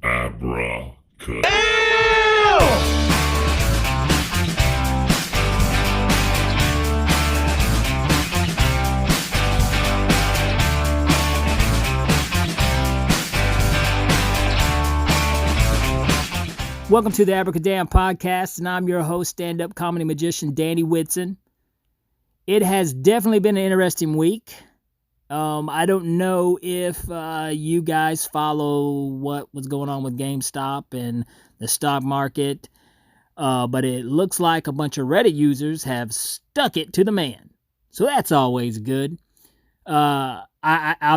Abracadabra. Welcome to the Abracadamn podcast, and I'm your host, stand-up comedy magician Danny Whitson. It has definitely been an interesting week. I don't know if you guys follow what was going on with GameStop and the stock market, but it looks like a bunch of Reddit users have stuck it to the man. So that's always good. I'll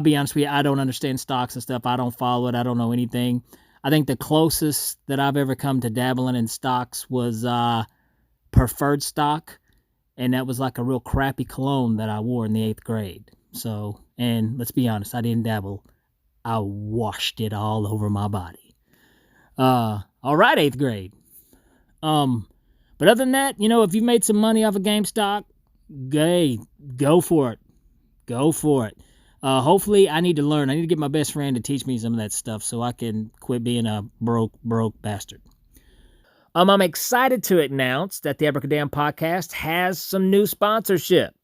be honest with you, I don't understand stocks and stuff. I don't follow it. I don't know anything. I think the closest that I've ever come to dabbling in stocks was preferred stock, and that was like a real crappy cologne that I wore in the 8th grade. So, and let's be honest, I didn't dabble. I washed it all over my body. All right, 8th grade. But other than that, if you've made some money off of GameStop, go for it. Go for it. Hopefully, I need to learn. I need to get my best friend to teach me some of that stuff so I can quit being a broke bastard. I'm excited to announce that the Abracadamn podcast has some new sponsorship.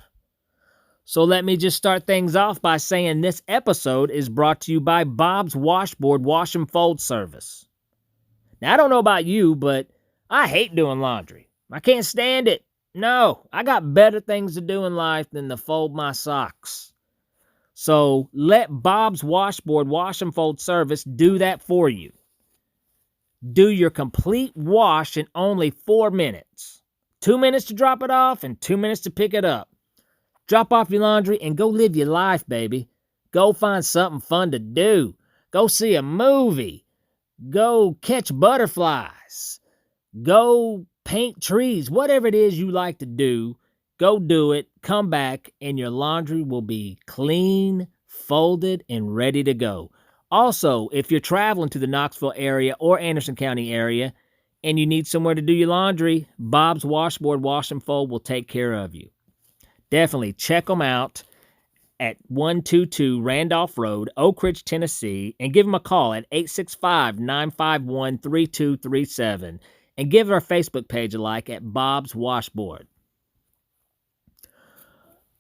So let me just start things off by saying this episode is brought to you by Bob's Washboard Wash and Fold Service. Now, I don't know about you, but I hate doing laundry. I can't stand it. No, I got better things to do in life than to fold my socks. So let Bob's Washboard Wash and Fold Service do that for you. Do your complete wash in only 4 minutes. 2 minutes to drop it off and 2 minutes to pick it up. Drop off your laundry and go live your life, baby. Go find something fun to do. Go see a movie. Go catch butterflies. Go paint trees. Whatever it is you like to do, go do it, come back, and your laundry will be clean, folded, and ready to go. Also, if you're traveling to the Knoxville area or Anderson County area and you need somewhere to do your laundry, Bob's Washboard Wash and Fold will take care of you. Definitely check them out at 122 Randolph Road, Oak Ridge, Tennessee, and give them a call at 865-951-3237, and give our Facebook page a like at Bob's Washboard.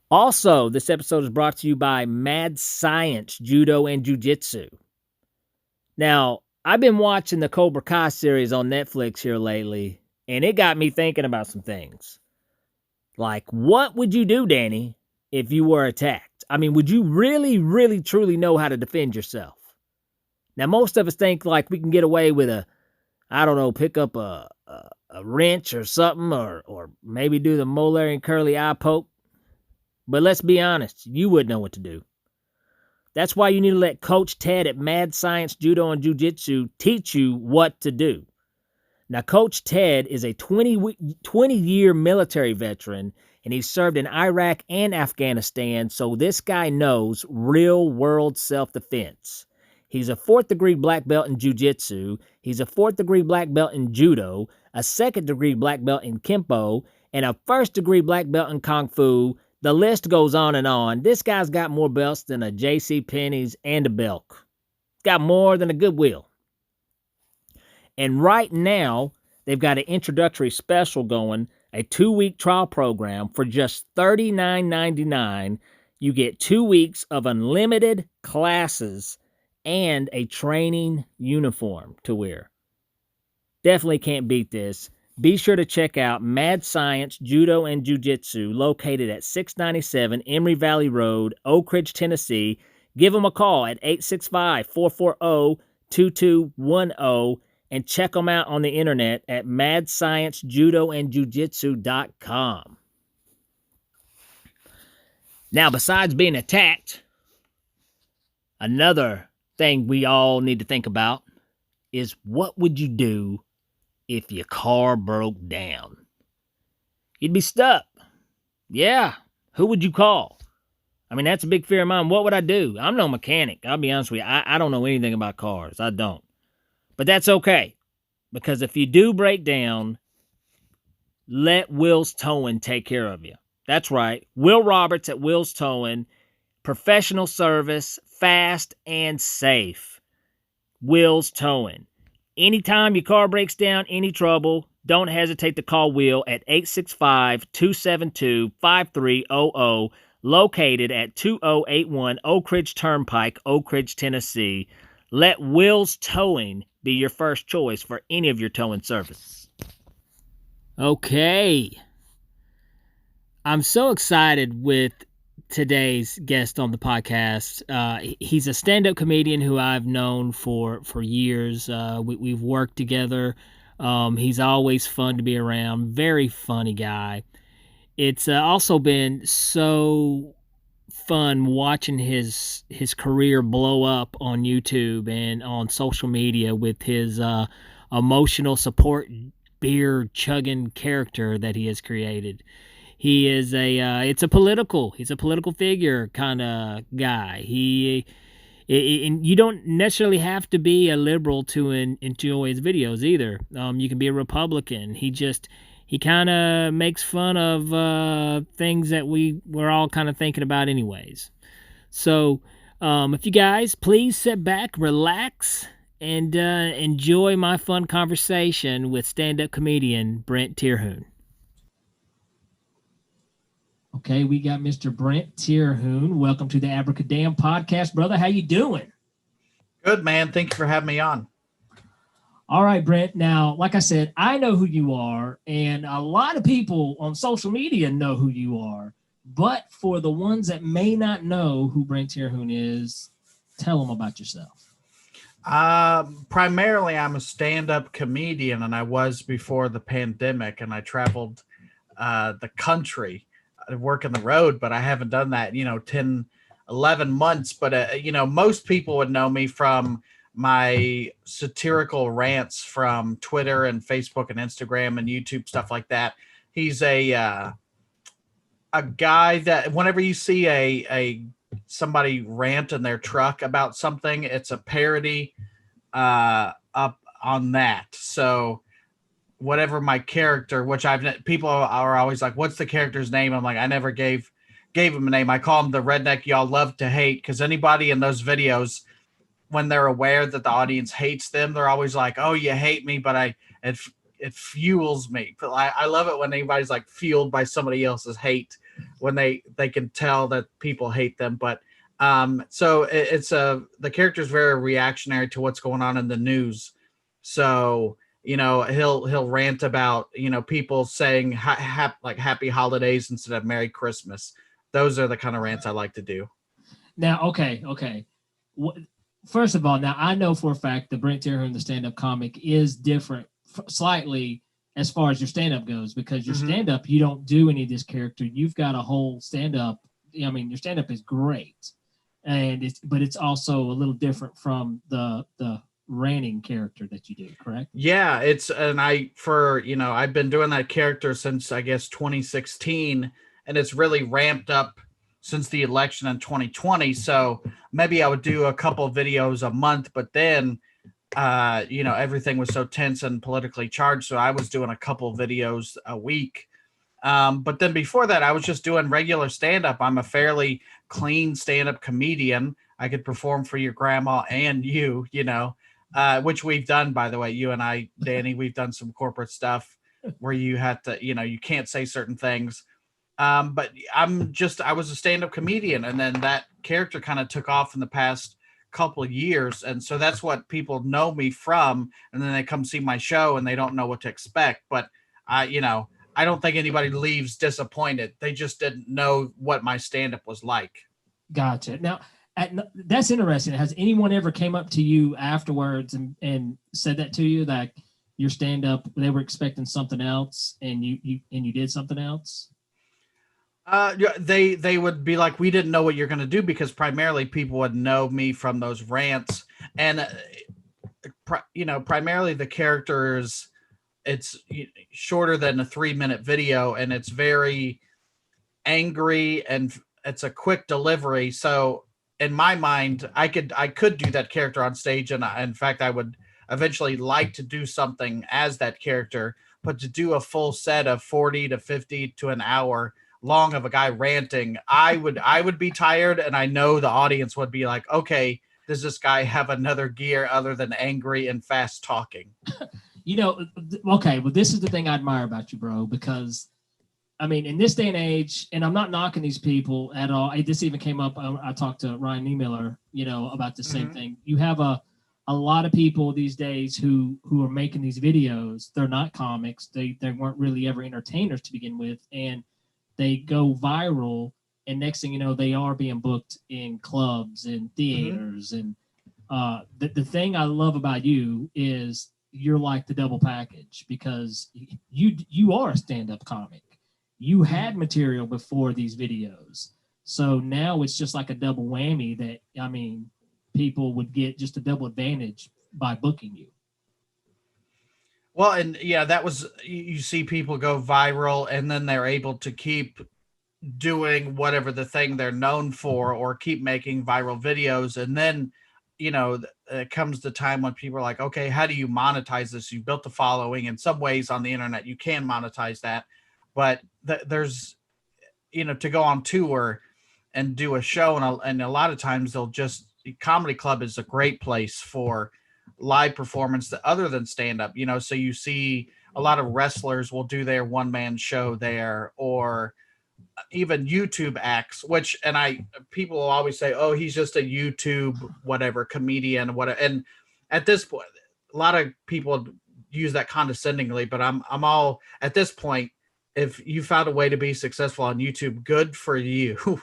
Also, this episode is brought to you by Mad Science Judo and Jiu-Jitsu. Now, I've been watching the Cobra Kai series on Netflix here lately, and it got me thinking about some things. Like, what would you do, Danny, if you were attacked? I mean, would you really, really, truly know how to defend yourself? Now, most of us think, like, we can get away with pick up a wrench or something, or maybe do the molar and curly eye poke. But let's be honest, you wouldn't know what to do. That's why you need to let Coach Ted at Mad Science Judo and Jiu-Jitsu teach you what to do. Now, Coach Ted is a 20-year military veteran, and he served in Iraq and Afghanistan, so this guy knows real-world self-defense. He's a 4th-degree black belt in Jiu-Jitsu, he's a 4th-degree black belt in Judo, a 2nd-degree black belt in Kempo, and a 1st-degree black belt in Kung Fu. The list goes on and on. This guy's got more belts than a JCPenney's and a Belk. Got more than a Goodwill. And right now, they've got an introductory special going, a 2-week trial program for just $39.99. You get 2 weeks of unlimited classes and a training uniform to wear. Definitely can't beat this. Be sure to check out Mad Science Judo and Jiu-Jitsu, located at 697 Emory Valley Road, Oak Ridge, Tennessee. Give them a call at 865-440-2210 and check them out on the internet at madsciencejudoandjujitsu.com. Now, besides being attacked, another thing we all need to think about is, what would you do if your car broke down? You'd be stuck. Yeah. Who would you call? I mean, that's a big fear of mine. What would I do? I'm no mechanic. I'll be honest with you. I don't know anything about cars. I don't. But that's okay. Because if you do break down, let Will's Towing take care of you. That's right. Will Roberts at Will's Towing. professional service, fast and safe. Will's Towing. Anytime your car breaks down, any trouble, don't hesitate to call Will at 865-272-5300, located at 2081 Oak Ridge Turnpike, Oak Ridge, Tennessee. Let Will's Towing be your first choice for any of your towing services. Okay. I'm so excited with today's guest on the podcast. He's a stand-up comedian who I've known for years. We've worked together. He's always fun to be around. Very funny guy. It's also been so fun watching his career blow up on YouTube and on social media with his emotional support beer chugging character that he has created. He is he's a political figure kind of guy. And you don't necessarily have to be a liberal to enjoy his videos either. You can be a Republican. He kind of makes fun of things that we're all kind of thinking about anyways. So if you guys please sit back, relax, and enjoy my fun conversation with stand-up comedian Brent Terhune. Okay, we got Mr. Brent Terhune. Welcome to the Abracadamn podcast, brother. How you doing? Good, man. Thank you for having me on. All right, Brent. Now, like I said, I know who you are, and a lot of people on social media know who you are. But for the ones that may not know who Brent Terhune is, tell them about yourself. Primarily, I'm a stand-up comedian, and I was before the pandemic, and I traveled the country. I work on the road, but I haven't done that, 10, 11 months. But, most people would know me from my satirical rants from Twitter and Facebook and Instagram and YouTube, stuff like that. He's a guy that whenever you see somebody rant in their truck about something, it's a parody up on that. So whatever my character, which people are always like, what's the character's name? I'm like, I never gave him a name. I call him the Redneck y'all love to hate, because anybody in those videos, when they're aware that the audience hates them, they're always like, oh, you hate me, but it fuels me. But I love it when anybody's like fueled by somebody else's hate, when they can tell that people hate them. But so the character's very reactionary to what's going on in the news. So he'll rant about, people saying happy holidays instead of Merry Christmas. Those are the kind of rants I like to do. Now, okay. First of all, now I know for a fact that Brent Terhune, the stand-up comic, is different slightly as far as your stand-up goes, because your stand-up, you don't do any of this character. You've got a whole stand-up. I mean, your stand-up is great, but it's also a little different from the ranting character that you do, correct? Yeah, I've been doing that character since I guess 2016, and it's really ramped up since the election in 2020. So maybe I would do a couple videos a month, but then everything was so tense and politically charged, so I was doing a couple videos a week. But then before that, I was just doing regular stand-up. I'm a fairly clean stand-up comedian. I could perform for your grandma and you, which we've done, by the way. You and I, Danny, we've done some corporate stuff where you had to, you can't say certain things. But I was a stand-up comedian, and then that character kind of took off in the past couple of years. And so that's what people know me from. And then they come see my show and they don't know what to expect. But I don't think anybody leaves disappointed. They just didn't know what my stand-up was like. Gotcha. Now, that's interesting. Has anyone ever came up to you afterwards and said that to you, like your stand-up, they were expecting something else and you did something else? They would be like, we didn't know what you're going to do, because primarily people would know me from those rants. And, primarily the characters, it's shorter than a 3-minute video, and it's very angry and it's a quick delivery. So in my mind, I could do that character on stage. And in fact, I would eventually like to do something as that character, but to do a full set of 40 to 50 to an hour, long of a guy ranting, I would be tired, and I know the audience would be like, okay, does this guy have another gear other than angry and fast talking? Okay, well, this is the thing I admire about you, bro, because I mean, in this day and age, and I'm not knocking these people at all. This even came up. I talked to Ryan Niemiller, about the same thing. You have a lot of people these days who are making these videos. They're not comics. They weren't really ever entertainers to begin with, and they go viral. And next thing you know, they are being booked in clubs and theaters. And the thing I love about you is you're like the double package, because you are a stand-up comic. You had material before these videos. So now it's just like a double whammy that, I mean, people would get just a double advantage by booking you. Well, and yeah, that was, you see people go viral and then they're able to keep doing whatever the thing they're known for, or keep making viral videos. And then, it comes the time when people are like, okay, how do you monetize this? You built a following. In some ways on the internet, you can monetize that. But there's, to go on tour and do a show. And a lot of times comedy club is a great place for live performance other than stand up, so you see a lot of wrestlers will do their one-man show there, or even YouTube acts, people will always say, oh, he's just a YouTube, whatever, comedian, whatever. And at this point, a lot of people use that condescendingly, but I'm all, at this point, if you found a way to be successful on YouTube, good for you.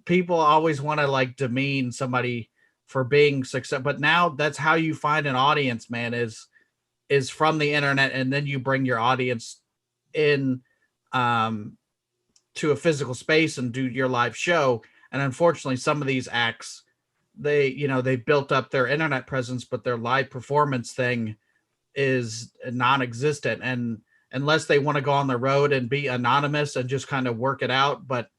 People always want to demean somebody for being successful, but now that's how you find an audience, man, is from the internet. And then you bring your audience in, to a physical space and do your live show. And unfortunately, some of these acts, they built up their internet presence, but their live performance thing is non-existent. And unless they want to go on the road and be anonymous and just kind of work it out. But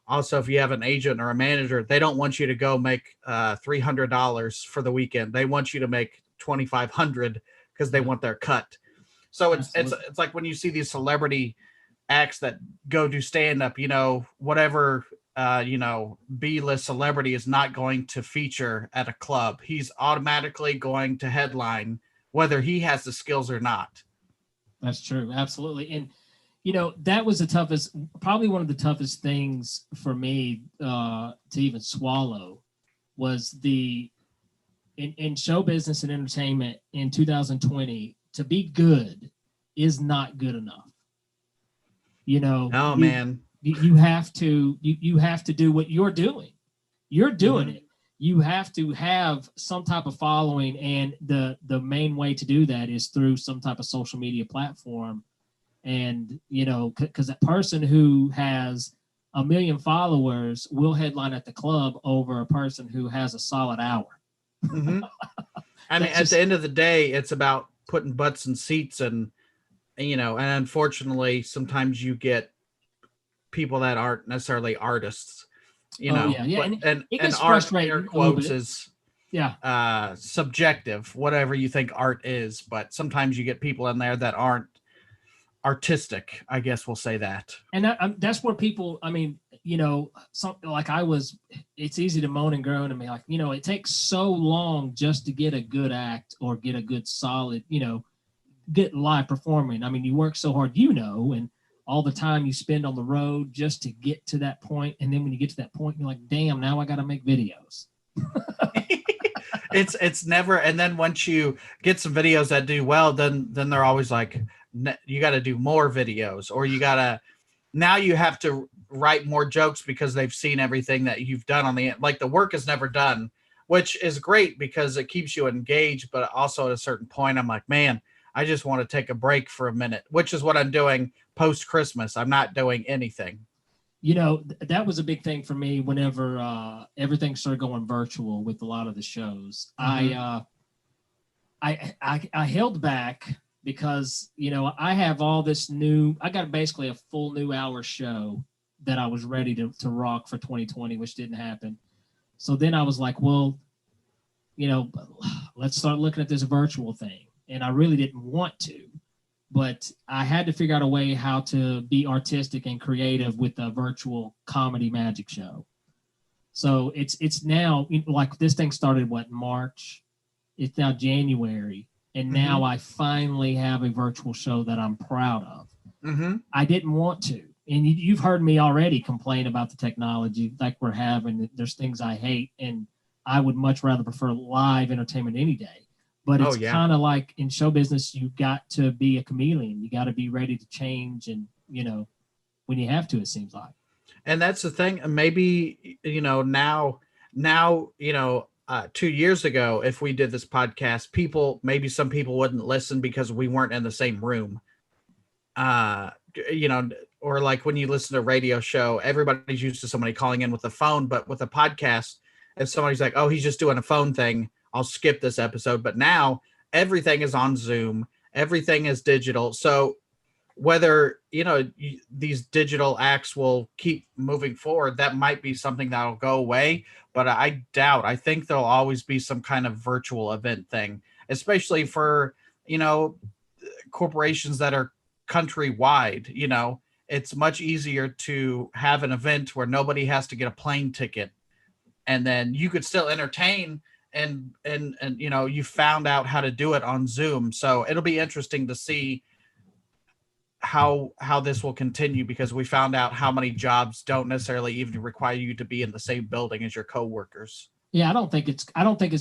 also, if you have an agent or a manager, they don't want you to go make $300 for the weekend. They want you to make $2,500 because they want their cut. So it's like when you see these celebrity acts that go do stand up, whatever B-list celebrity is not going to feature at a club. He's automatically going to headline, whether he has the skills or not. That's true. Absolutely. And, that was probably one of the toughest things for me to even swallow, was in show business and entertainment in 2020, to be good is not good enough. Man, you have to do what you're doing. You're doing it. You have to have some type of following, and the main way to do that is through some type of social media platform. And because that person who has 1 million followers will headline at the club over a person who has a solid hour. I mean, at the end of the day, it's about putting butts in seats, and and unfortunately, sometimes you get people that aren't necessarily artists. And it gets frustrating. Art, air quotes, is subjective, whatever you think art is. But sometimes you get people in there that aren't artistic, I guess we'll say that. And that's where people, I mean, something like it's easy to moan and groan and be like, it takes so long just to get a good act or get a good solid, get live performing. I mean, you work so hard, and all the time you spend on the road just to get to that point. And then when you get to that point, you're like, damn, now I got to make videos. It's never. And then once you get some videos that do well, then they're always like, you got to do more videos, or now you have to write more jokes because they've seen everything that you've done on the work is never done, which is great because it keeps you engaged. But also at a certain point, I'm like, man, I just want to take a break for a minute, which is what I'm doing post Christmas. I'm not doing anything. That was a big thing for me whenever everything started going virtual with a lot of the shows. I held back because, I have all this I got basically a full new hour show that I was ready to rock for 2020, which didn't happen. So then I was like, well, let's start looking at this virtual thing. And I really didn't want to. but I had to figure out a way how to be artistic and creative with a virtual comedy magic show. So it's now, like, this thing started March. It's now January, and now I finally have a virtual show that I'm proud of. I didn't want to, and you've heard me already complain about the technology like we're having. There's things I hate, and I would much rather prefer live entertainment any day. But it's kind of like in show business, you got to be a chameleon. You got to be ready to change, and when you have to, it seems like. And that's the thing. Maybe now 2 years ago, if we did this podcast, maybe some people wouldn't listen because we weren't in the same room. Or like when you listen to a radio show, everybody's used to somebody calling in with a phone, but with a podcast, if somebody's like, oh, he's just doing a phone thing, I'll skip this episode. But now everything is on Zoom, everything is digital. So whether these digital acts will keep moving forward, that might be something that'll go away, but I doubt. I think there'll always be some kind of virtual event thing, especially for corporations that are countrywide. It's much easier to have an event where nobody has to get a plane ticket, and then you could still entertain, and you found out how to do it on Zoom. So it'll be interesting to see how this will continue, because we found out how many jobs don't necessarily even require you to be in the same building as your coworkers. Yeah, I don't think it's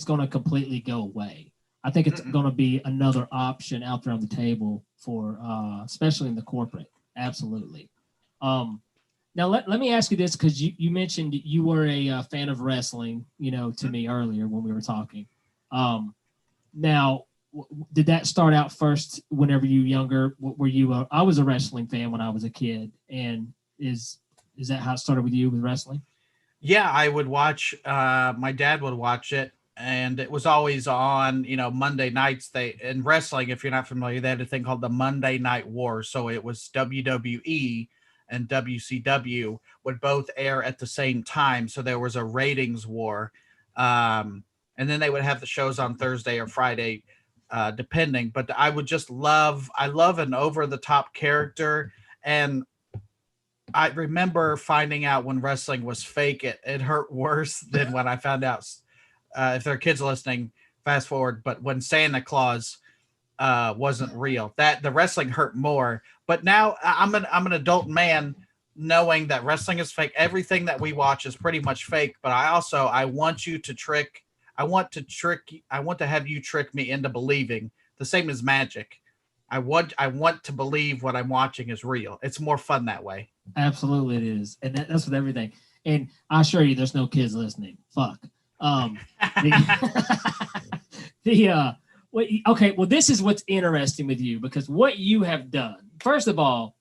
going to completely go away. I think it's going to be another option out there on the table for especially in the corporate. Absolutely. Now let me ask you this, because you mentioned you were a fan of wrestling, to me earlier when we were talking. Now, did that start out first whenever you were younger? Were you? I was a wrestling fan when I was a kid, and is that how it started with you with wrestling? Yeah, I would watch. My dad would watch it, and it was always on. Monday nights. In wrestling, if you're not familiar, they had a thing called the Monday Night War. So it was WWE and WCW would both air at the same time. So there was a ratings war, and then they would have the shows on Thursday or Friday. Depending, but I love an over-the-top character, and I remember finding out when wrestling was fake, it hurt worse than when I found out. If there are kids listening, fast forward. But when Santa Claus wasn't real, that the wrestling hurt more. But now I'm an adult man, knowing that wrestling is fake. Everything that we watch is pretty much fake. But I want you to trick. I want to have you trick me into believing, the same as magic. I want to believe what I'm watching is real. It's more fun that way. Absolutely, it is, and that's with everything. And I assure you, there's no kids listening. Fuck. Okay. Well, this is what's interesting with you, because what you have done. First of all,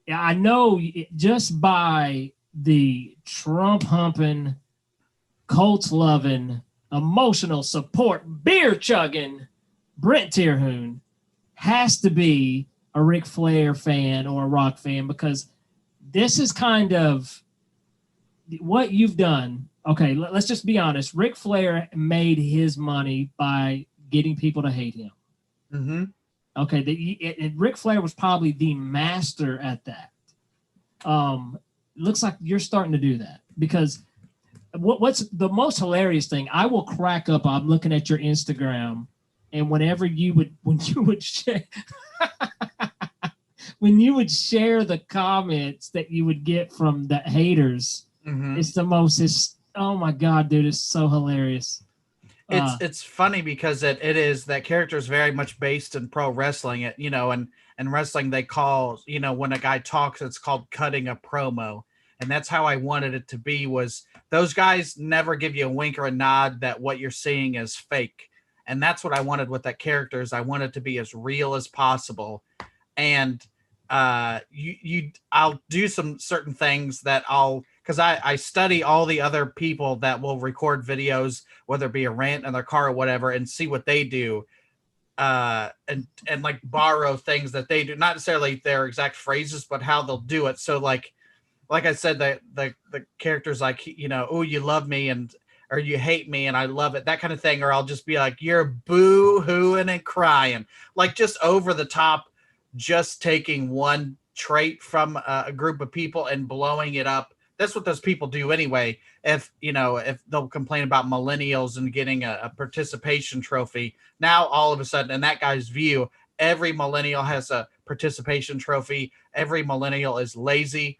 I know just by the Trump humping, Colts loving, emotional support, beer chugging Brent Terhune has to be a Ric Flair fan or a Rock fan, because this is kind of what you've done. Okay, let's just be honest. Ric Flair made his money by getting people to hate him. Mm-hmm. Okay, Ric Flair was probably the master at that. Looks like you're starting to do that, because what's the most hilarious thing? I will crack up. I'm looking at your Instagram, and when you would share when you would share the comments that you would get from the haters, it's the most. Oh my god, dude, it's so hilarious. It's funny because it is, that character is very much based in pro wrestling. And wrestling, they call, when a guy talks, it's called cutting a promo. And that's how I wanted it to be, was those guys never give you a wink or a nod that what you're seeing is fake. And that's what I wanted with that character, is I wanted it to be as real as possible. And I'll do some certain things that because I study all the other people that will record videos, whether it be a rant in their car or whatever, and see what they do. And like borrow things that they do, not necessarily their exact phrases, but how they'll do it. So like I said, the characters like, oh, you love me, or you hate me and I love it, that kind of thing. Or I'll just be like, you're boo-hooing and crying, like just over the top just taking one trait from a group of people and blowing it up. That's what those people do anyway. If they'll complain about millennials and getting a participation trophy, now all of a sudden, in that guy's view, every millennial has a participation trophy. Every millennial is lazy.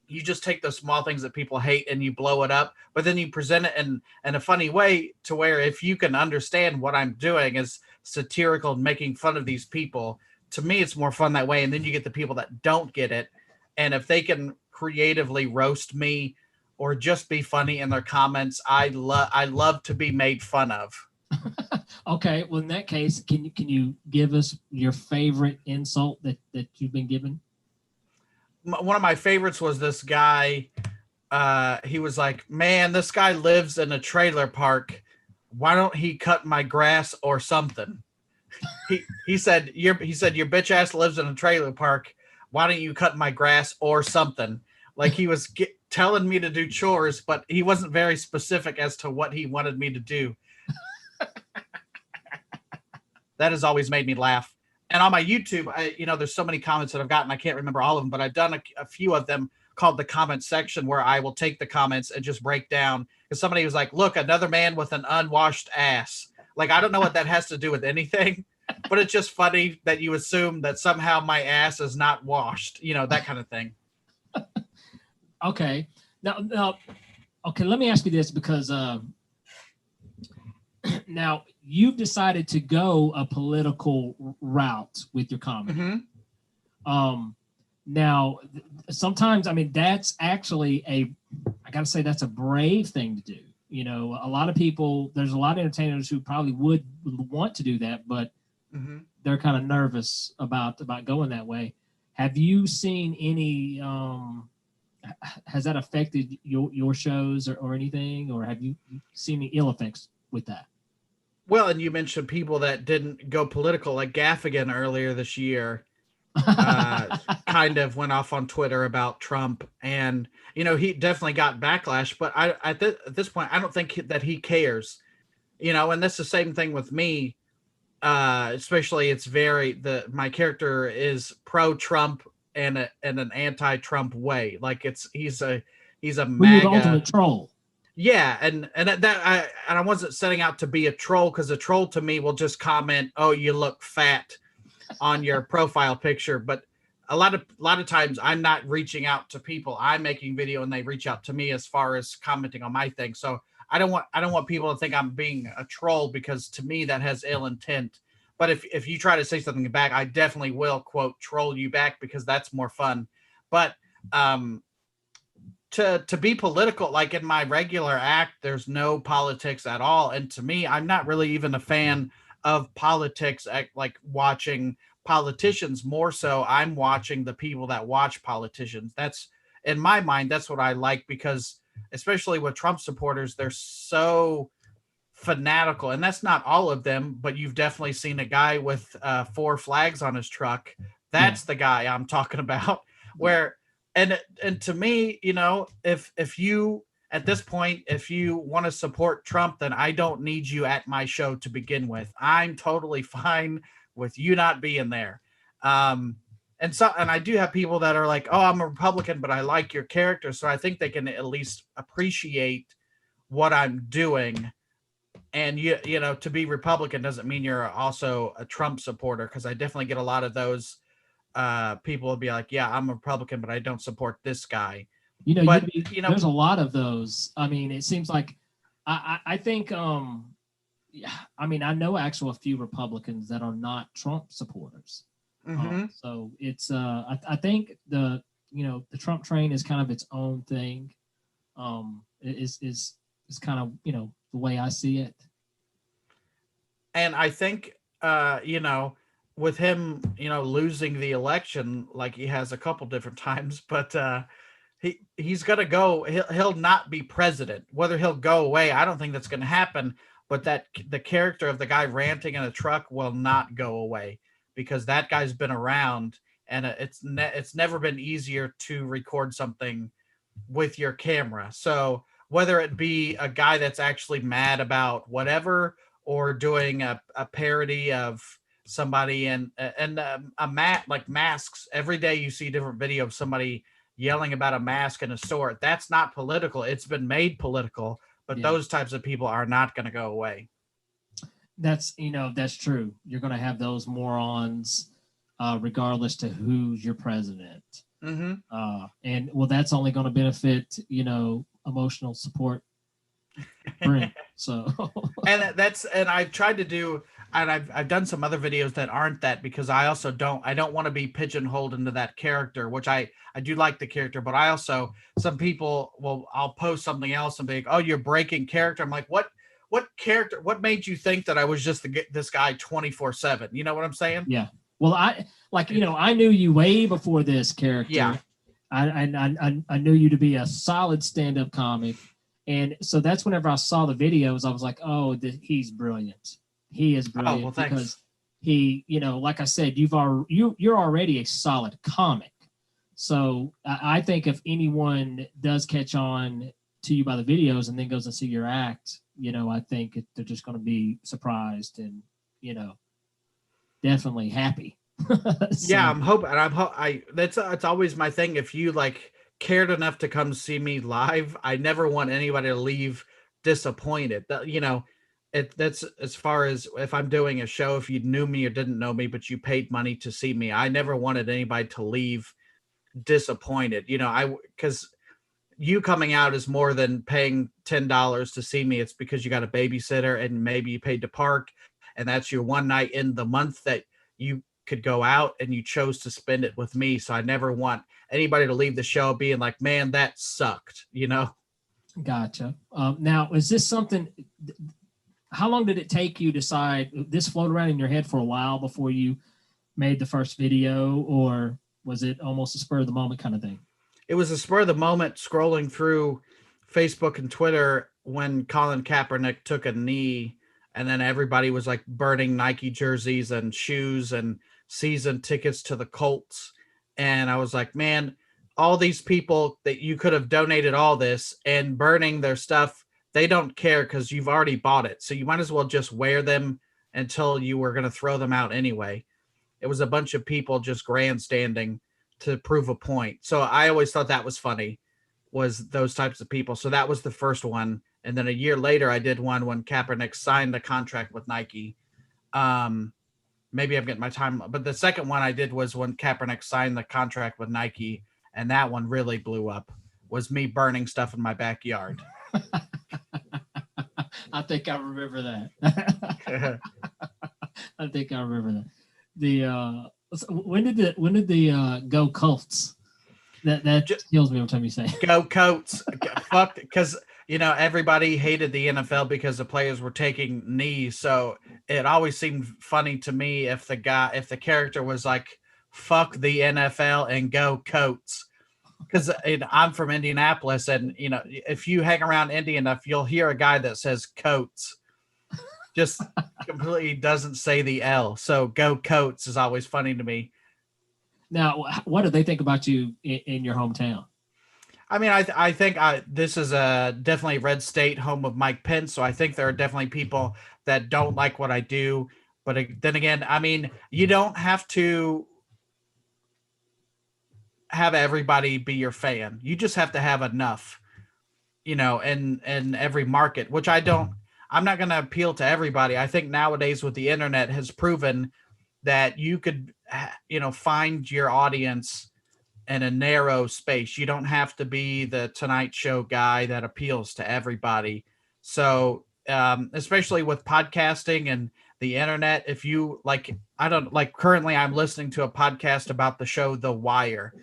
You just take those small things that people hate and you blow it up, but then you present it in a funny way to where if you can understand what I'm doing is satirical and making fun of these people, to me, it's more fun that way. And then you get the people that don't get it. And if they can creatively roast me or just be funny in their comments, I love to be made fun of. Okay, well, in that case, can you give us your favorite insult that you've been given? One of my favorites was this guy. He was like, "Man, this guy lives in a trailer park. Why don't he cut my grass or something?" He said your bitch ass lives in a trailer park. Why don't you cut my grass or something? Like he was telling me to do chores, but he wasn't very specific as to what he wanted me to do. That has always made me laugh. And on my YouTube, there's so many comments that I've gotten. I can't remember all of them, but I've done a few of them called the comment section where I will take the comments and just break down. Because somebody was like, look, another man with an unwashed ass. Like, I don't know what that has to do with anything, but it's just funny that you assume that somehow my ass is not washed, that kind of thing. Okay. Now, okay, let me ask you this because now you've decided to go a political route with your comedy. Mm-hmm. Now, sometimes, I mean, that's actually I got to say, that's a brave thing to do. A lot of people, there's a lot of entertainers who probably would want to do that, but mm-hmm. they're kind of nervous about going that way. Have you seen any, has that affected your shows or anything, or have you seen any ill effects with that? Well, and you mentioned people that didn't go political, like Gaffigan earlier this year, kind of went off on Twitter about Trump, and he definitely got backlash. But at this point, I don't think that he cares, And that's the same thing with me. Especially, it's my character is pro-Trump and an anti-Trump way. Like he's a MAGA the ultimate troll. Yeah, and I wasn't setting out to be a troll, because a troll to me will just comment, "Oh, you look fat," on your profile picture. But a lot of times I'm not reaching out to people. I'm making video and they reach out to me as far as commenting on my thing. So I don't want people to think I'm being a troll, because to me that has ill intent. But if you try to say something back, I definitely will quote troll you back, because that's more fun. But to be political, like in my regular act, there's no politics at all. And to me, I'm not really even a fan of politics, like watching politicians. More so, I'm watching the people that watch politicians. That's, in my mind, that's what I like, because especially with Trump supporters, they're so fanatical. And that's not all of them, but you've definitely seen a guy with 4 flags on his truck. That's the guy I'm talking about. Where and to me, if you, at this point, if you want to support Trump, then I don't need you at my show to begin with. I'm totally fine with you not being there. And I do have people that are like, "Oh, I'm a Republican, but I like your character," so I think they can at least appreciate what I'm doing. And to be Republican doesn't mean you're also a Trump supporter, because I definitely get a lot of those. People will be like, "Yeah, I'm a Republican, but I don't support this guy." But there's a lot of those. I mean, it seems like I think yeah, I mean, I know actually a few Republicans that are not Trump supporters. Mm-hmm. So it's I think the Trump train is kind of its own thing. Is kind of the way I see it. And I think with him, losing the election, like he has a couple different times, but he's gonna go. He'll not be president. Whether he'll go away, I don't think that's gonna happen. But that the character of the guy ranting in a truck will not go away, because that guy's been around, and it's never been easier to record something with your camera. So whether it be a guy that's actually mad about whatever, or doing a parody of somebody and a mat like masks. Every day you see a different video of somebody yelling about a mask in a store. That's not political. It's been made political, but Yeah. those types of people are not going to go away. That's that's true. You're going to have those morons, regardless to who's your president. Mm-hmm. And well, that's only going to benefit emotional support. Brent. So and I've tried to do, and I've done some other videos that aren't that, because I also don't want to be pigeonholed into that character, which I do like the character, but I also, some people will, I'll post something else and be like, oh, you're breaking character. I'm like, what character, what made you think that I was just this guy 24/7? You know what I'm saying? yeah. Well, I knew you way before this character. Yeah. I knew you to be a solid stand-up comic. And so that's whenever I saw the videos, I was like, oh, he's brilliant. He is brilliant. Oh, well, thanks. Because he, like I said, you're already a solid comic. So I think if anyone does catch on to you by the videos and then goes and see your act, I think they're just going to be surprised and, definitely happy. So, yeah, I'm hoping, and that's always my thing. If you cared enough to come see me live, I never want anybody to leave disappointed. That's as far as if I'm doing a show, if you knew me or didn't know me, but you paid money to see me, I never wanted anybody to leave disappointed. Because you coming out is more than paying $10 to see me. It's because you got a babysitter and maybe you paid to park, and that's your one night in the month that you could go out, and you chose to spend it with me. So I never want anybody to leave the show being like, man, that sucked, Gotcha. Now, is this something, how long did it take you to decide, this floated around in your head for a while before you made the first video, or was it almost a spur of the moment kind of thing? It was a spur of the moment scrolling through Facebook and Twitter when Colin Kaepernick took a knee, and then everybody was burning Nike jerseys and shoes and season tickets to the Colts. And I was like, man, all these people that you could have donated all this and burning their stuff, they don't care because you've already bought it. So you might as well just wear them until you were going to throw them out anyway. It was a bunch of people just grandstanding to prove a point. So I always thought that was funny, was those types of people. So that was the first one. And then a year later, I did one when Kaepernick signed a contract with Nike. Maybe I'm getting my time, but the second one I did was when Kaepernick signed the contract with Nike, and that one really blew up. Was me burning stuff in my backyard. I think I remember that. I think I remember that. When did the go Colts? That just kills me every time you say go Colts. Fuck, because everybody hated the NFL because the players were taking knees. So it always seemed funny to me if the character was like, fuck the NFL and go Colts. Because I'm from Indianapolis, and if you hang around Indy enough, you'll hear a guy that says Coats. Just completely doesn't say the L. So go Coats is always funny to me. Now, what do they think about you in your hometown? I mean, I think this is a definitely red state, home of Mike Pence. So I think there are definitely people that don't like what I do. But then again, I mean, you don't have to have everybody be your fan. You just have to have enough, in every market, which I'm not going to appeal to everybody. I think nowadays with the internet has proven that you could, find your audience in a narrow space. You don't have to be the Tonight Show guy that appeals to everybody. So, especially with podcasting and the internet, if you currently I'm listening to a podcast about the show The Wire.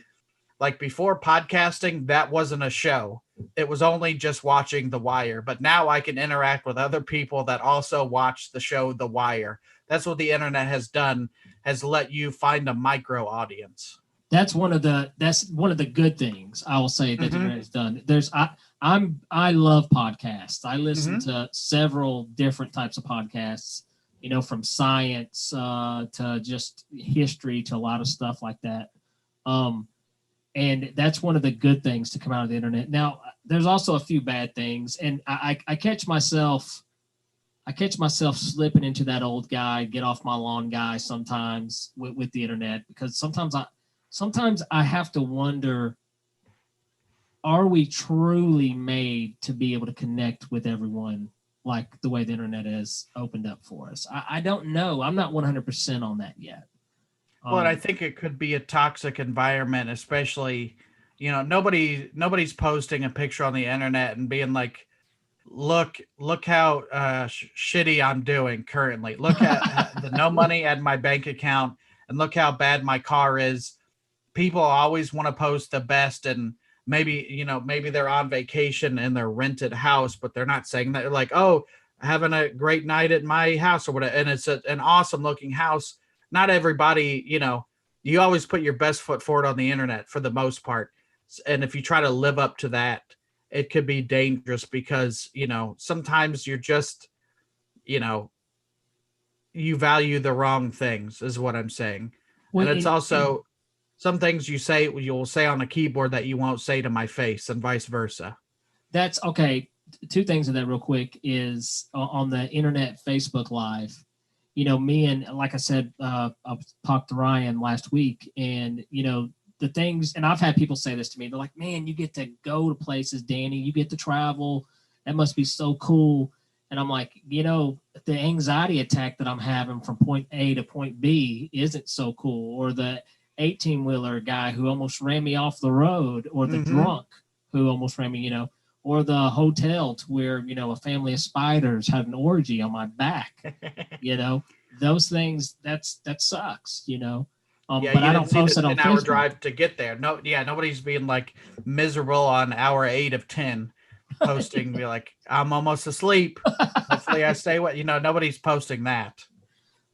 Before podcasting, that wasn't a show. It was only just watching The Wire. But now I can interact with other people that also watch the show The Wire. That's what the internet has done, has let you find a micro audience. That's one of the good things I will say that the internet has done. I love podcasts. I listen to several different types of podcasts, from science to just history to a lot of stuff like that. And that's one of the good things to come out of the internet. Now, there's also a few bad things, and I catch myself I catch myself slipping into that old guy, get off my lawn guy sometimes with the internet, because sometimes I have to wonder, are we truly made to be able to connect with everyone like the way the internet has opened up for us? I don't know. I'm not 100% on that yet. Well, I think it could be a toxic environment, especially, nobody's posting a picture on the internet and being like, look how shitty I'm doing currently. Look at the no money at my bank account, and look how bad my car is. People always want to post the best, and maybe they're on vacation in their rented house, but they're not saying that. They're like, oh, having a great night at my house or whatever, and it's an awesome looking house. Not everybody, you always put your best foot forward on the internet for the most part, and if you try to live up to that, it could be dangerous, because sometimes you're just you value the wrong things, is what I'm saying. Well, And it's also some things you'll say on a keyboard that you won't say to my face, and vice versa. That's okay. Two things of that real quick is on the internet Facebook Live. Me and, like I said, I talked to Ryan last week, and the things, and I've had people say this to me. They're like, "Man, you get to go to places, Danny. You get to travel. That must be so cool." And I'm like, the anxiety attack that I'm having from point A to point B isn't so cool. Or the 18-wheeler guy who almost ran me off the road, or the drunk who almost ran me, or the hotel to where, a family of spiders had an orgy on my back. Those things, that sucks, but I don't post it on an hour Facebook. drive to get there. Nobody's being like miserable on hour 8 of 10 posting, be like, I'm almost asleep. Hopefully I stay awake. Nobody's posting that.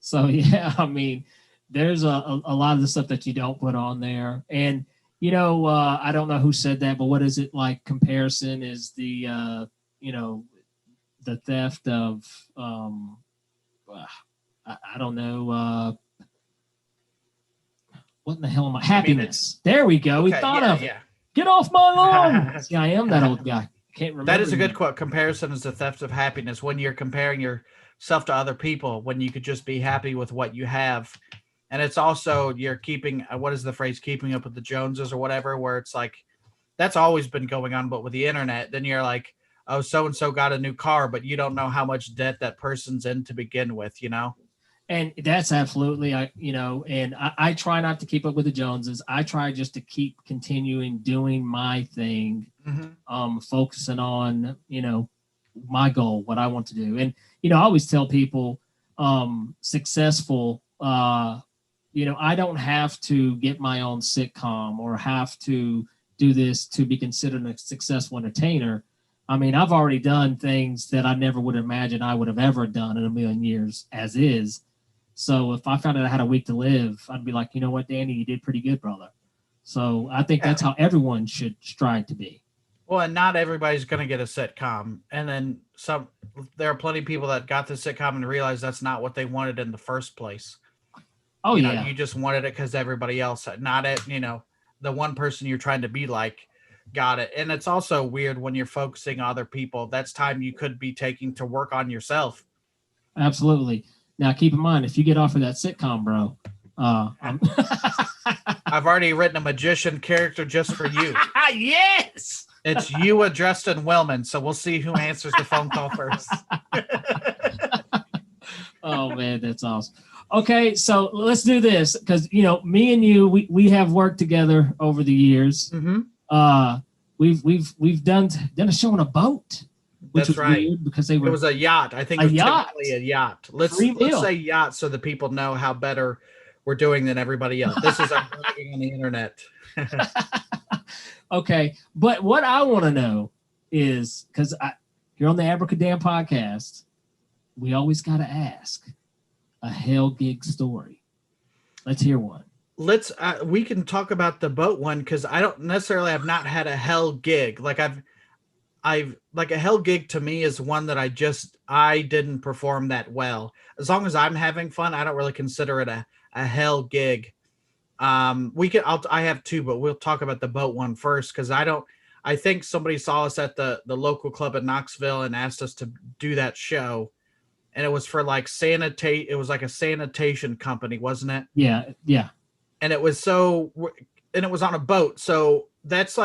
So yeah, I mean, there's a lot of the stuff that you don't put on there. And I don't know who said that, but what is it like? Comparison is the the theft of I don't know, what in the hell am I? Happiness. There we go. We thought of it. Yeah. Get off my lawn. See, I am that old guy. Can't remember. That is a good quote. Comparison is the theft of happiness. When you're comparing yourself to other people, when you could just be happy with what you have. And it's also, you're keeping, what is the phrase, keeping up with the Joneses or whatever, where it's like, that's always been going on. But with the internet, then you're like, oh, so-and-so got a new car, but you don't know how much debt that person's in to begin with, And that's absolutely, I try not to keep up with the Joneses. I try just to keep continuing doing my thing, focusing on, my goal, what I want to do. And, I always tell people, successful, I don't have to get my own sitcom or have to do this to be considered a successful entertainer. I mean, I've already done things that I never would imagine I would have ever done in a million years as is. So if I found out I had a week to live, I'd be like, you know what, Danny, you did pretty good, brother. So I think that's how everyone should strive to be. Well, and not everybody's going to get a sitcom. And then there are plenty of people that got the sitcom and realized that's not what they wanted in the first place. Oh, yeah. You just wanted it because everybody else, not it, the one person you're trying to be like got it. And it's also weird when you're focusing on other people. That's time you could be taking to work on yourself. Absolutely. Now, keep in mind, if you get offered that sitcom, bro, I've already written a magician character just for you. Yes. It's you, Justin Wellman. So we'll see who answers the phone call first. Oh, man, that's awesome. Okay, so let's do this because, me and you, we have worked together over the years. We've done a show on a boat. Which That's was right. Weird because it was a yacht. I think it was technically a yacht. Let's say yacht so that people know how better we're doing than everybody else. This is our bragging on the internet. Okay, but what I want to know is, because you're on the Abracadamn podcast, we always got to ask a hell gig story. Let's hear one. We can talk about the boat one because I don't necessarily have not had a hell gig. Like I've like a hell gig to me is one that I didn't perform that well. As long as I'm having fun, I don't really consider it a hell gig. I have two, but we'll talk about the boat one first because I think somebody saw us at the local club in Knoxville and asked us to do that show. and it was for like it was like a sanitation company, wasn't it? Yeah. And it was and it was on a boat. So that's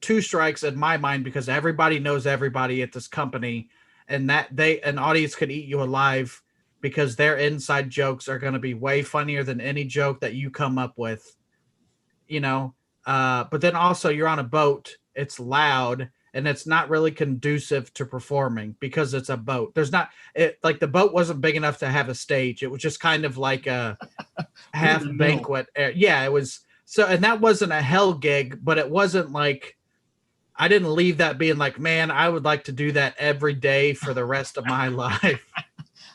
two strikes in my mind, because everybody knows everybody at this company, and that an audience could eat you alive because their inside jokes are going to be way funnier than any joke that you come up with, but then also you're on a boat, it's loud, and it's not really conducive to performing because it's a boat. Like the boat wasn't big enough to have a stage. It was just kind of like a half banquet. Yeah, it was. So, and that wasn't a hell gig, but it wasn't like, I didn't leave that being like, man, I would like to do that every day for the rest of my life.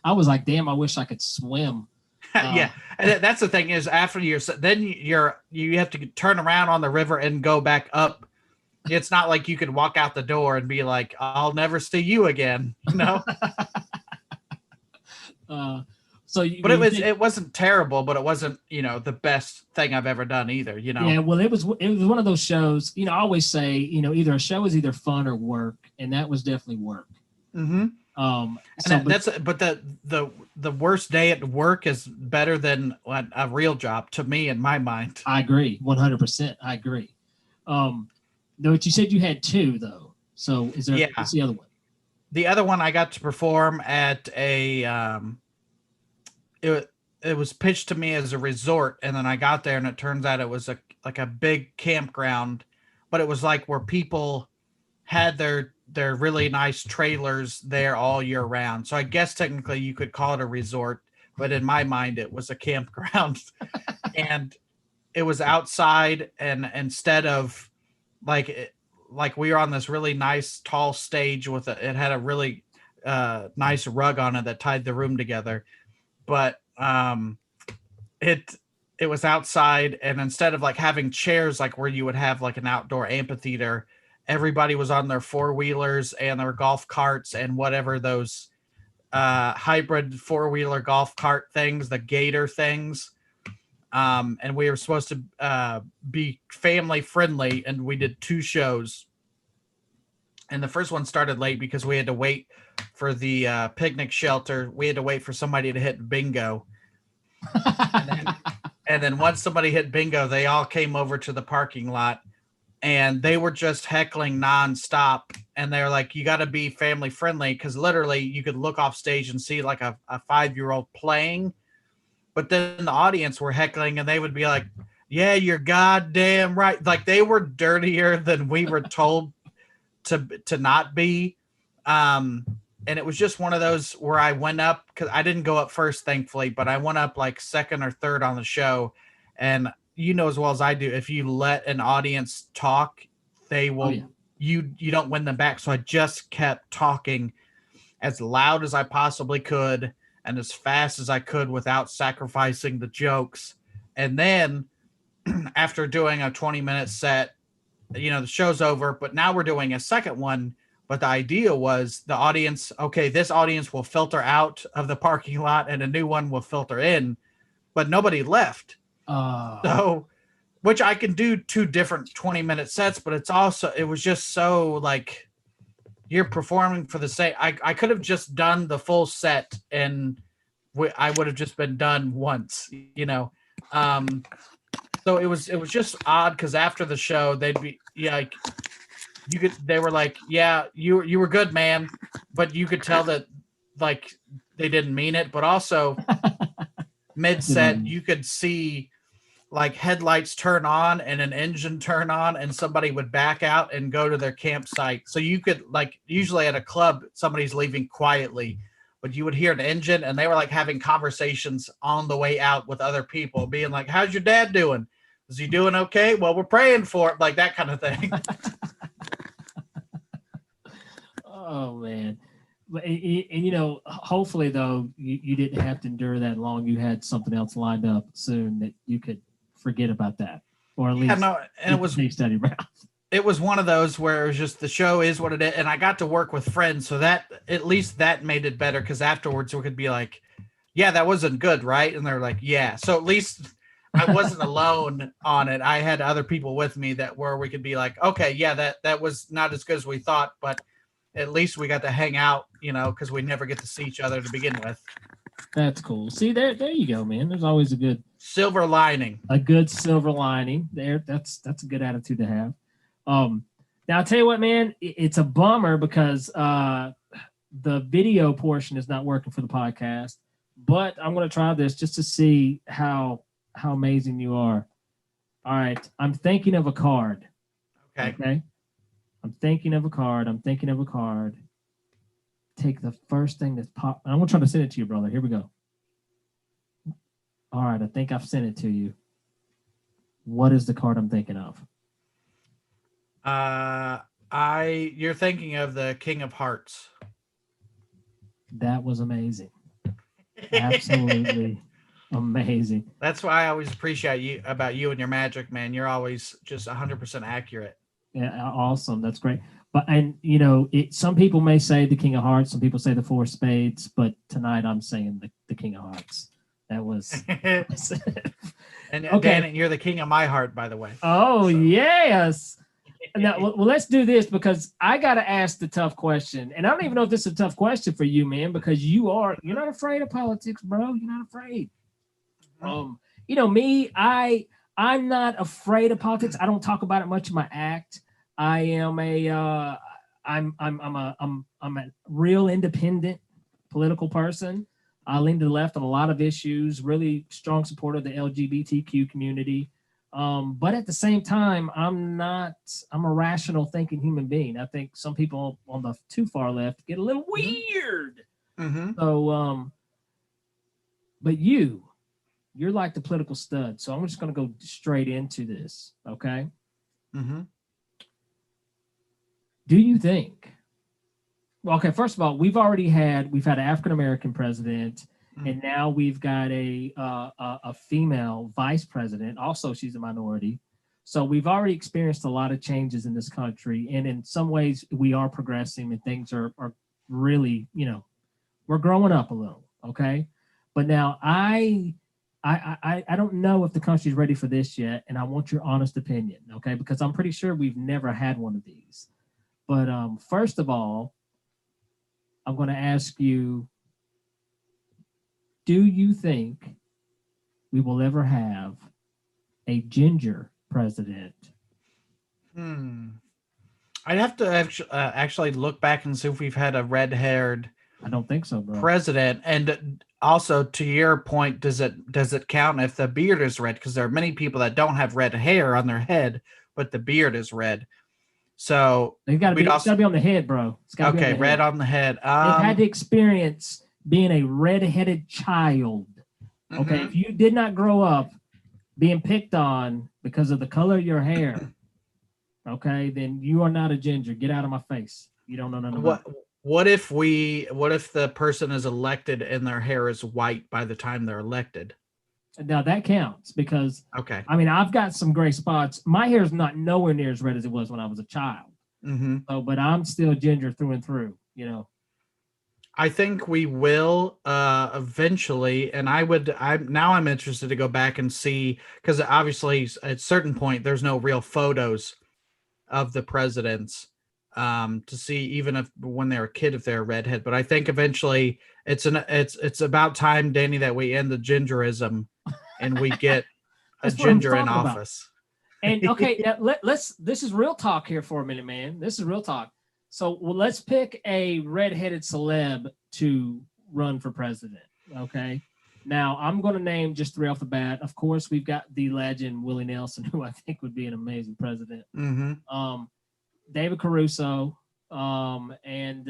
I was like, damn, I wish I could swim. Yeah, and that's the thing is, after you have to turn around on the river and go back up. It's not like you could walk out the door and be like, I'll never see you again, It wasn't terrible, but it wasn't, the best thing I've ever done either, Yeah, well, it was one of those shows, I always say, either a show is either fun or work, and that was definitely work. Mm-hmm. The worst day at work is better than a real job to me, in my mind. I agree, 100%. I agree. But you said you had two though. So what's the other one? The other one I got to perform at it was pitched to me as a resort, and then I got there and it turns out it was like a big campground, but it was like where people had their really nice trailers there all year round. So I guess technically you could call it a resort, but in my mind it was a campground. And it was outside, and instead of like we were on this really nice tall stage it had a really nice rug on it that tied the room together, but it was outside, and instead of like having chairs like where you would have like an outdoor amphitheater, everybody was on their four-wheelers and their golf carts and whatever those hybrid four-wheeler golf cart things, the gator things. And we were supposed to be family friendly, and we did two shows. And the first one started late because we had to wait for the picnic shelter. We had to wait for somebody to hit bingo. and then once somebody hit bingo, they all came over to the parking lot, and they were just heckling nonstop. And they're like, you got to be family friendly, because literally you could look off stage and see like a 5-year-old playing. But then the audience were heckling, and they would be like, yeah, you're goddamn right. Like they were dirtier than we were told to not be. And it was just one of those where I went up, because I didn't go up first, thankfully, but I went up like second or third on the show. And as well as I do, if you let an audience talk, they will, you don't win them back. So I just kept talking as loud as I possibly could and as fast as I could without sacrificing the jokes. And then after doing a 20-minute set, the show's over, but now we're doing a second one. But the idea was the audience, okay, this audience will filter out of the parking lot and a new one will filter in, but nobody left. So, which I can do 2 different 20-minute sets, but it was just so like, you're performing for the same. I could have just done the full set, and I would have just been done once, So it was just odd, because after the show they'd be like, they were like, yeah, you were good, man, but you could tell that like they didn't mean it. But also mid set you could see like headlights turn on and an engine turn on, and somebody would back out and go to their campsite. So you could, like, usually at a club, somebody's leaving quietly, but you would hear an engine, and they were like having conversations on the way out with other people, being like, how's your dad doing? Is he doing okay? Well, we're praying for it, like that kind of thing. Oh, man. And hopefully, though, you didn't have to endure that long. You had something else lined up soon that you could forget about that, or at least and it was study round. It was one of those where it was just, the show is what it is, and I got to work with friends, so that at least that made it better, because afterwards we could be like, yeah, that wasn't good, right? And they're like, yeah. So at least I wasn't alone on it. I had other people with me where we could be like, okay, yeah, that was not as good as we thought, but at least we got to hang out, because we never get to see each other to begin with. That's cool. See, there you go, man. There's always a good silver lining. A good silver lining there. That's a good attitude to have. Now I'll tell you what, man, it's a bummer because the video portion is not working for the podcast, but I'm going to try this just to see how amazing you are. All right. I'm thinking of a card. Okay. I'm thinking of a card. Take the first thing that's pop. I'm going to try to send it to you, brother. Here we go. All right. I think I've sent it to you. What is the card I'm thinking of? You're thinking of the King of Hearts. That was amazing. Absolutely amazing. That's why I always appreciate you and your magic, man. You're always just 100% accurate. Yeah, awesome. That's great. But some people may say the King of Hearts, some people say the Four of Spades, but tonight I'm saying the King of Hearts. That was and okay. Dan, you're the king of my heart, by the way. Oh, so. Yes. Now, well, let's do this because I got to ask the tough question. And I don't even know if this is a tough question for you, man, because you're not afraid of politics, bro. You're not afraid. Me, I'm not afraid of politics. I don't talk about it much in my act. I am I'm a real independent political person. I lean to the left on a lot of issues, really strong supporter of the LGBTQ community. But at the same time, I'm a rational thinking human being. I think some people on the too far left get a little weird. Mm-hmm. So, but you're like the political stud. So I'm just going to go straight into this. Okay. Mm-hmm. Do you think? Well, okay. First of all, we've had an African-American president. And now we've got a female vice president. Also, she's a minority. So we've already experienced a lot of changes in this country. And in some ways, we are progressing and things are really, we're growing up a little. Okay. But now I don't know if the country's ready for this yet. And I want your honest opinion. Okay. Because I'm pretty sure we've never had one of these. But first of all, I'm going to ask you, do you think we will ever have a ginger president? I'd have to actually look back and see if we've had a red-haired. I don't think so, bro. President. And also, to your point, does it count if the beard is red? Because there are many people that don't have red hair on their head, but the beard is red. So it's got to be on the head, bro. It's gotta be on the red head. On the head. They've had to experience being a red-headed child. Okay, if you did not grow up being picked on because of the color of your hair, okay, then you are not a ginger. Get out of my face. You don't know nothing about it. What if the person is elected and their hair is white by the time they're elected? Now that counts because okay. I mean, I've got some gray spots. My hair is not nowhere near as red as it was when I was a child. So, but I'm still ginger through and through, I think we will eventually, and I'm interested to go back and see, because obviously at a certain point there's no real photos of the presidents to see, even if when they're a kid, if they're a redhead. But I think eventually it's about time, Danny, that we end the gingerism and we get a ginger in office. And okay, now this is real talk here for a minute, man. This is real talk. So let's pick a redheaded celeb to run for president. Okay. Now I'm going to name just three off the bat. Of course, we've got the legend Willie Nelson, who I think would be an amazing president. David Caruso, and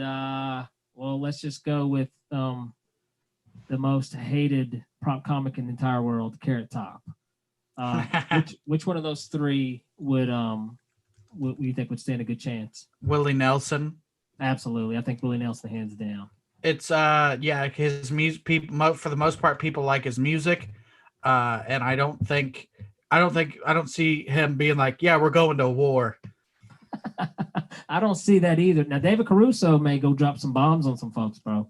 let's just go with the most hated prop comic in the entire world, Carrot Top. Which one of those three would you think would stand a good chance? Willie Nelson. Absolutely. I think Willie Nelson, hands down. It's his music, people for the most part people like his music. And I don't see him being like, yeah, we're going to war. I don't see that either. Now David Caruso may go drop some bombs on some folks, bro.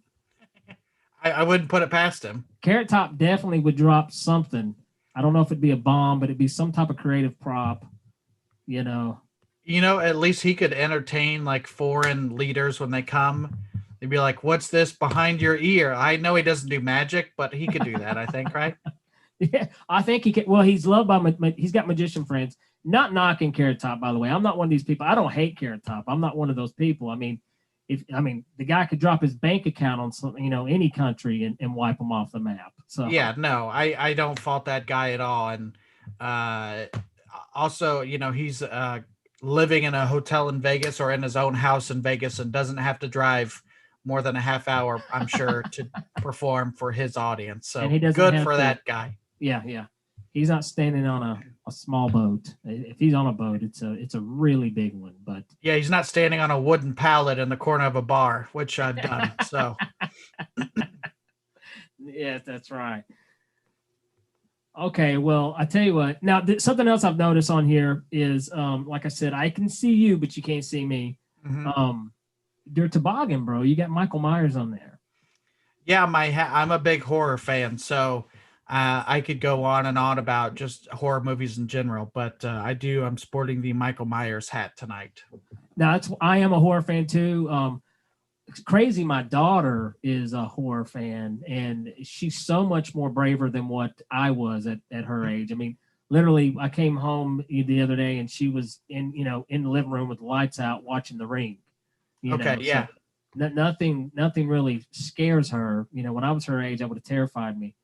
I wouldn't put it past him. Carrot Top definitely would drop something. I don't know if it'd be a bomb, but it'd be some type of creative prop, You know, at least he could entertain like foreign leaders when they come. They'd be like, "What's this behind your ear?" I know he doesn't do magic, but he could do that. I think, right? Yeah, I think he can. Well, he's loved by he's got magician friends. Not knocking Carrot Top, by the way. I'm not one of these people. I don't hate Carrot Top. I'm not one of those people. I mean, the guy could drop his bank account on some, any country and wipe them off the map. So Yeah, no, I don't fault that guy at all. And uh, also, he's living in a hotel in Vegas or in his own house in Vegas and doesn't have to drive more than a half hour, I'm sure, to perform for his audience. So And he doesn't good have for to- that guy. yeah. He's not standing on a small boat. If he's on a boat, it's a really big one. But Yeah, he's not standing on a wooden pallet in the corner of a bar, which I've done. So yeah, that's right. Okay, well, I tell you what. Now, something else I've noticed on here is, like I said, I can see you, but you can't see me. mhm. Your toboggan, bro. You got Michael Myers on there. Yeah, I'm a big horror fan, so I could go on and on about just horror movies in general, but I'm sporting the Michael Myers hat tonight. Now, I am a horror fan too. It's crazy. My daughter is a horror fan, and she's so much more braver than what I was at her age. I mean, literally, I came home the other day, and she was in the living room with the lights out watching The Ring. Okay, yeah. So nothing really scares her. When I was her age, that would have terrified me.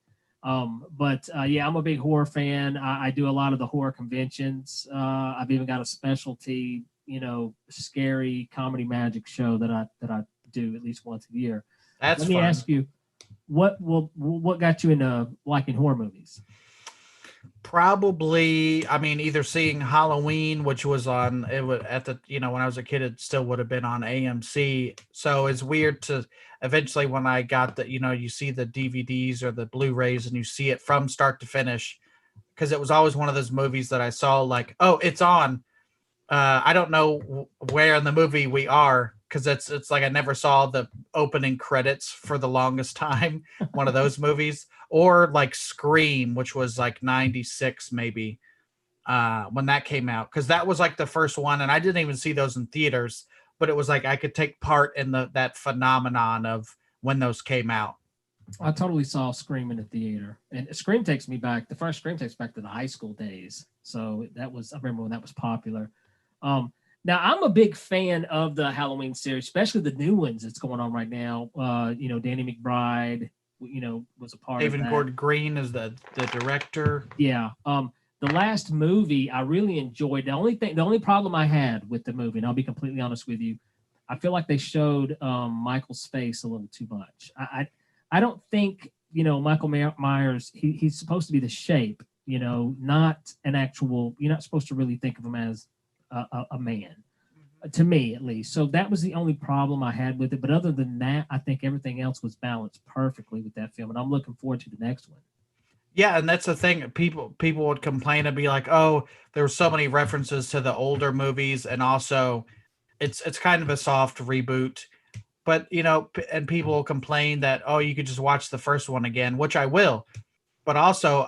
But yeah, I'm a big horror fan. I do a lot of the horror conventions. I've even got a specialty, scary comedy magic show that I do at least once a year. That's Let me fun. ask you, what got you into liking horror movies? Probably, I mean, either seeing Halloween, which was on it was at the when I was a kid, it still would have been on AMC. So it's weird to eventually when I got you see the DVDs or the Blu-rays and you see it from start to finish, because it was always one of those movies that I saw like, oh, it's on. I don't know where in the movie we are because it's like I never saw the opening credits for the longest time. One of those movies, or like Scream, which was like '96 maybe when that came out, because that was like the first one, and I didn't even see those in theaters. But it was like I could take part in that phenomenon of when those came out. I totally saw Scream in the theater, and Scream takes me back. The first Scream takes me back to the high school days. So I remember when that was popular. Now I'm a big fan of the Halloween series, especially the new ones that's going on right now. Danny McBride, was a part David of that. Gordon Green is the director. Yeah. The last movie I really enjoyed. The only problem I had with the movie, and I'll be completely honest with you, I feel like they showed Michael's face a little too much. I don't think Michael Myers. He's supposed to be the shape, not an actual. You're not supposed to really think of him as a man, to me at least. So that was the only problem I had with it. But other than that, I think everything else was balanced perfectly with that film, and I'm looking forward to the next one. Yeah, and that's the thing. People would complain and be like, "Oh, there were so many references to the older movies, and also, it's kind of a soft reboot." But and people will complain that, "Oh, you could just watch the first one again," which I will. But also,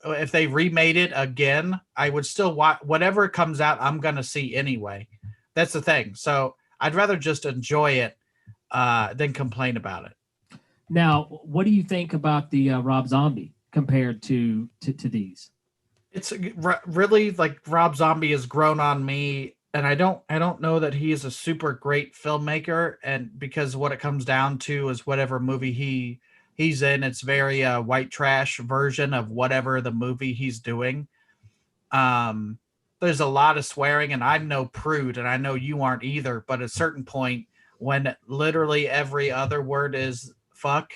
if they remade it again, I would still watch whatever comes out. I'm gonna see anyway. That's the thing. So I'd rather just enjoy it than complain about it. Now, what do you think about the Rob Zombie compared to these? It's really like Rob Zombie has grown on me, and I don't know that he is a super great filmmaker, and because what it comes down to is whatever movie he's in, it's very white trash version of whatever the movie he's doing. There's a lot of swearing, and I'm no prude, and I know you aren't either, but at a certain point when literally every other word is fuck,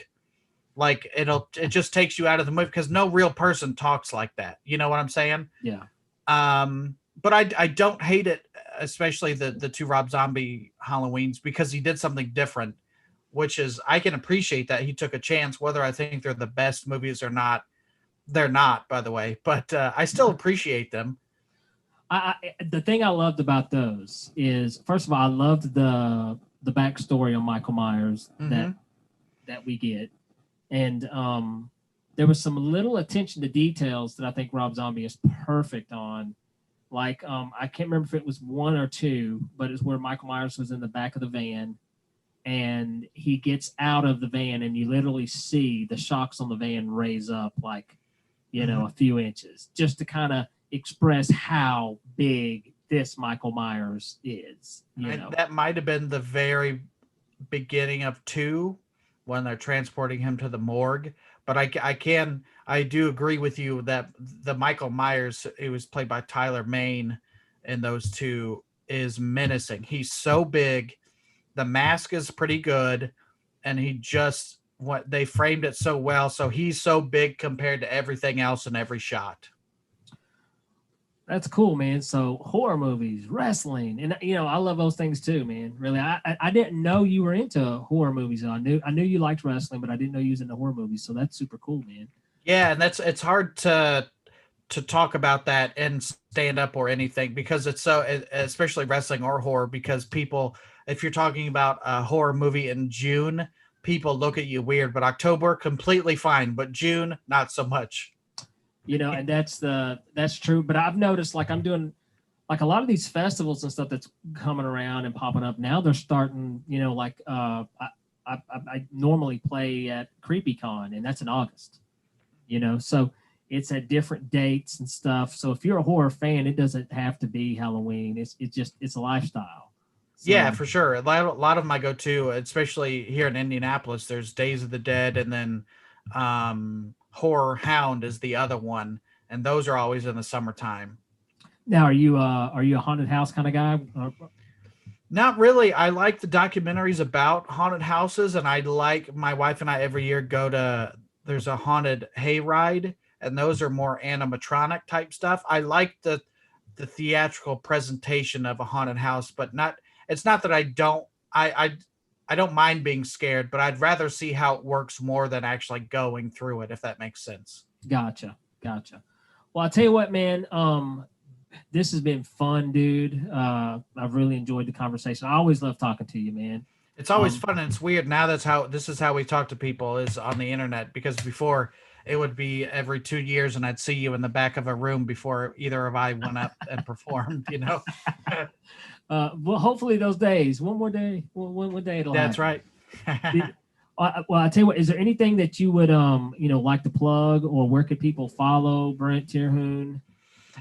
like it just takes you out of the movie, because no real person talks like that. You know what I'm saying? Yeah. But I don't hate it, especially the two Rob Zombie Halloweens, because he did something different, which is I can appreciate that he took a chance. Whether I think they're the best movies or not, they're not, by the way, but I still appreciate them. The thing I loved about those is, first of all, I loved the backstory on Michael Myers that we get, and there was some little attention to details that I think Rob Zombie is perfect on. Like I can't remember if it was 1 or 2, but it's where Michael Myers was in the back of the van, and he gets out of the van, and you literally see the shocks on the van raise up like, a few inches, just to kind of express how big this Michael Myers is. That might have been the very beginning of 2 when they're transporting him to the morgue. But I do agree with you that the Michael Myers, who was played by Tyler Mane in those 2, is menacing. He's so big. The mask is pretty good. And they framed it so well. So he's so big compared to everything else in every shot. That's cool, man. So horror movies, wrestling, and I love those things too, man. Really, I didn't know you were into horror movies. I knew you liked wrestling, but I didn't know you was into horror movies. So that's super cool, man. Yeah, and it's hard to talk about that in stand up or anything, because it's so, especially wrestling or horror, because people, if you're talking about a horror movie in June, people look at you weird. But October, completely fine, but June, not so much. And that's true. But I've noticed, like, I'm doing like a lot of these festivals and stuff that's coming around and popping up now. They're starting, like I normally play at CreepyCon, and that's in August. So it's at different dates and stuff. So if you're a horror fan, it doesn't have to be Halloween. It's a lifestyle. So, yeah, for sure. A lot of them I go to, especially here in Indianapolis. There's Days of the Dead, and then Horror Hound is the other one, and those are always in the summertime. Now, are you a haunted house kind of guy? Not really. I like the documentaries about haunted houses, and my wife and I every year there's a haunted hayride, and those are more animatronic type stuff. I like the theatrical presentation of a haunted house, but it's not that I don't mind being scared, but I'd rather see how it works more than actually going through it, if that makes sense. Gotcha. Well, I'll tell you what, man, this has been fun, dude. I've really enjoyed the conversation. I always love talking to you, man. It's always fun, and it's weird. Now this is how we talk to people, is on the internet, because before it would be every 2 years and I'd see you in the back of a room before either of I went up and performed, Well, hopefully those days, one day it'll That's happen. right. Well, I tell you what, is there anything that you would like to plug, or where could people follow Brent Terhune?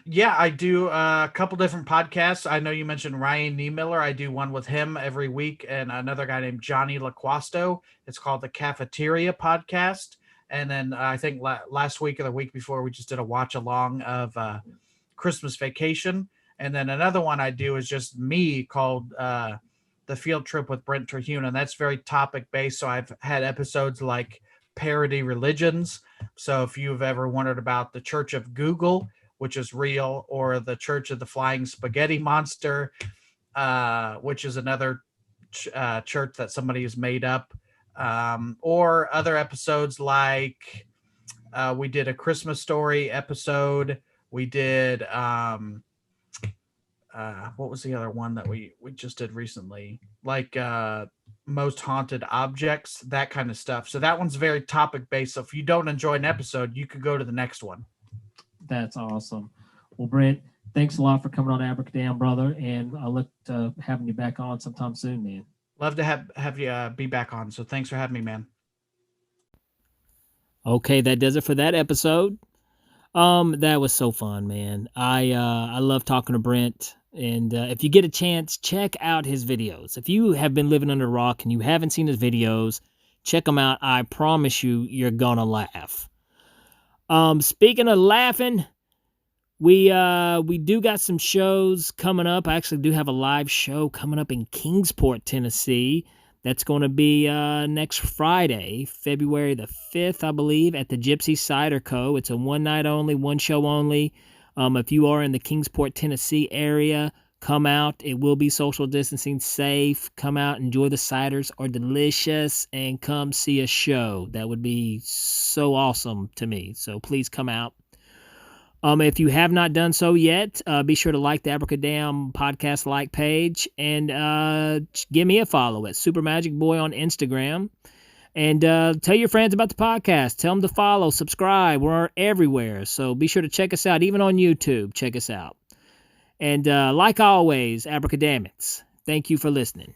Yeah, I do a couple different podcasts. I know you mentioned Ryan Niemiller. I do one with him every week, and another guy named Johnny LaQuasto. It's called the Cafeteria Podcast. And then I think last week or the week before, we just did a watch along of Christmas Vacation. And then another one I do is just me, called The Field Trip with Brent Terhune, and that's very topic based. So I've had episodes like parody religions. So if you've ever wondered about the Church of Google, which is real, or the Church of the Flying Spaghetti Monster, which is another church that somebody has made up, or other episodes like we did a Christmas Story episode. We did what was the other one that we just did recently? Like most haunted objects, that kind of stuff. So that one's very topic based. So if you don't enjoy an episode, you could go to the next one. That's awesome. Well, Brent, thanks a lot for coming on Abracadamn, brother, and I look to having you back on sometime soon, man. Love to have you be back on. So thanks for having me, man. Okay, that does it for that episode. That was so fun, man. I love talking to Brent, and if you get a chance, check out his videos. If you have been living under a rock and you haven't seen his videos, check them out. I promise you're gonna laugh. Speaking of laughing, we do got some shows coming up. I actually do have a live show coming up in Kingsport, Tennessee. That's going to be next Friday, February the 5th, I believe, at the Gypsy Cider Co. It's a one night only, one show only. If you are in the Kingsport, Tennessee area, come out. It will be social distancing safe. Come out, enjoy the ciders are delicious, and come see a show. That would be so awesome to me. So please come out. If you have not done so yet, be sure to like the Abracadamn podcast like page, and give me a follow at Super Magic Boy on Instagram. And tell your friends about the podcast. Tell them to follow, subscribe. We're everywhere. So be sure to check us out, even on YouTube. Check us out. And like always, Abracadamns, thank you for listening.